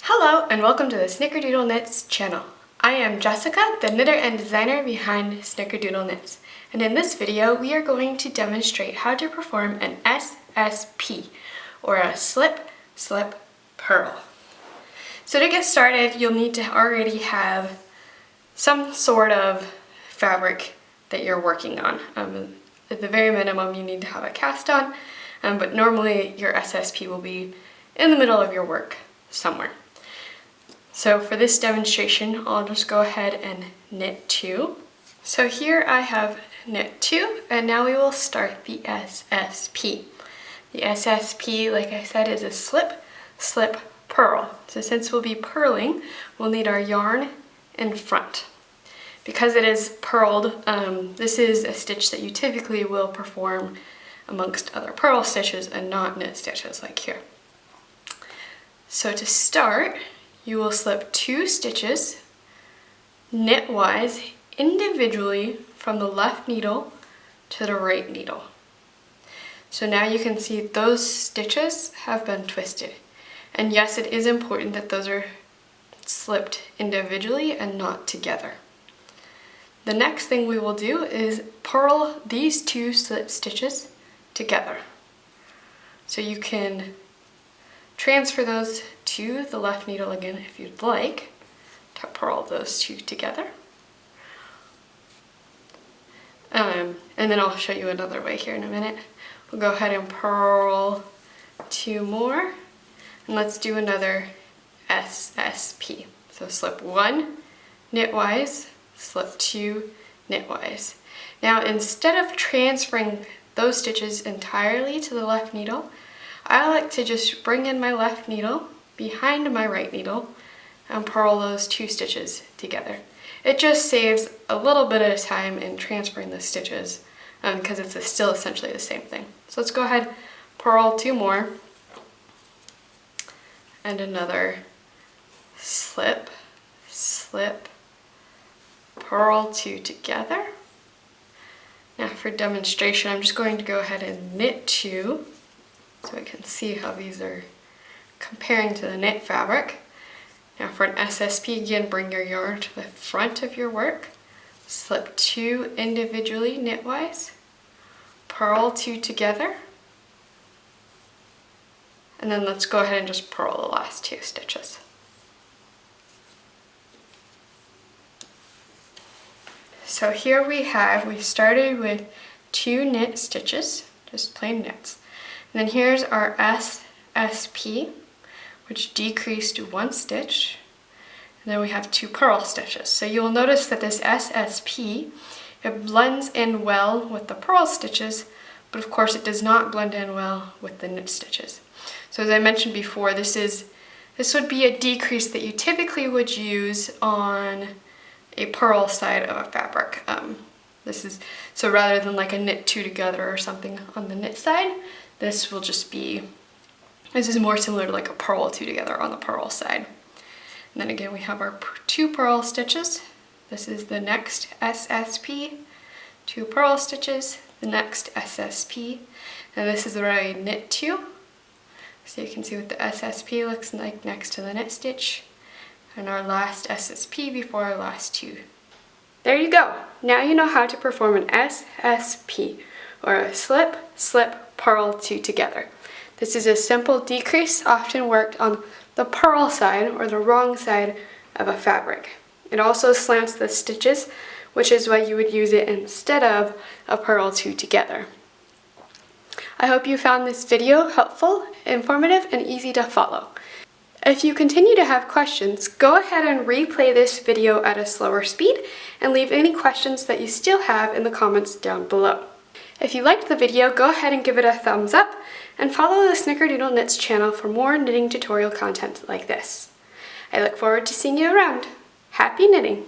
Hello and welcome to the Snickerdoodle Knits channel. I am Jessica, the knitter and designer behind Snickerdoodle Knits, and in this video we are going to demonstrate how to perform an SSP, or a slip, slip, purl. So to get started, you'll need to already have some sort of fabric that you're working on. At the very minimum, you need to have a cast on, but normally your SSP will be in the middle of your work somewhere. So for this demonstration, I'll just go ahead and knit 2. So here I have knit 2, and now we will start the SSP. The SSP, like I said, is a slip, slip, purl. So since we'll be purling, we'll need our yarn in front. Because it is purled, this is a stitch that you typically will perform amongst other purl stitches and not knit stitches like here. So to start, you will slip 2 stitches knitwise individually from the left needle to the right needle. So now you can see those stitches have been twisted. And yes, it is important that those are slipped individually and not together. The next thing we will do is purl these 2 slip stitches together. So you can transfer those to the left needle again if you'd like to purl those 2 together. And then I'll show you another way here in a minute. We'll go ahead and purl 2 more, and let's do another SSP. So slip 1 knitwise, slip 2 knitwise. Now instead of transferring those stitches entirely to the left needle, I like to just bring in my left needle behind my right needle and purl those 2 stitches together. It just saves a little bit of time in transferring the stitches because it's still essentially the same thing. So let's go ahead, purl 2 more, and another slip, slip, purl 2 together. Now for demonstration, I'm just going to go ahead and knit 2 so we can see how these are comparing to the knit fabric. Now for an SSP, again, bring your yarn to the front of your work, slip 2 individually knitwise, purl 2 together, and then let's go ahead and just purl the last 2 stitches. So here we started with 2 knit stitches, just plain knits. And then here's our SSP, which decreased 1 stitch. And then we have 2 purl stitches. So you'll notice that this SSP, it blends in well with the purl stitches, but of course it does not blend in well with the knit stitches. So as I mentioned before, this would be a decrease that you typically would use on a purl side of a fabric. So rather than like a knit 2 together or something on the knit side, this is more similar to like a purl 2 together on the purl side. And then again we have our 2 purl stitches. This is the next SSP, 2 purl stitches, the next SSP, and this is where I knit 2. So you can see what the SSP looks like next to the knit stitch, and our last SSP before our last 2. There you go! Now you know how to perform an SSP, or a slip, slip, purl 2 together. This is a simple decrease often worked on the purl side or the wrong side of a fabric. It also slants the stitches, which is why you would use it instead of a purl 2 together. I hope you found this video helpful, informative, and easy to follow. If you continue to have questions, go ahead and replay this video at a slower speed and leave any questions that you still have in the comments down below. If you liked the video, go ahead and give it a thumbs up and follow the Snickerdoodle Knits channel for more knitting tutorial content like this. I look forward to seeing you around. Happy knitting!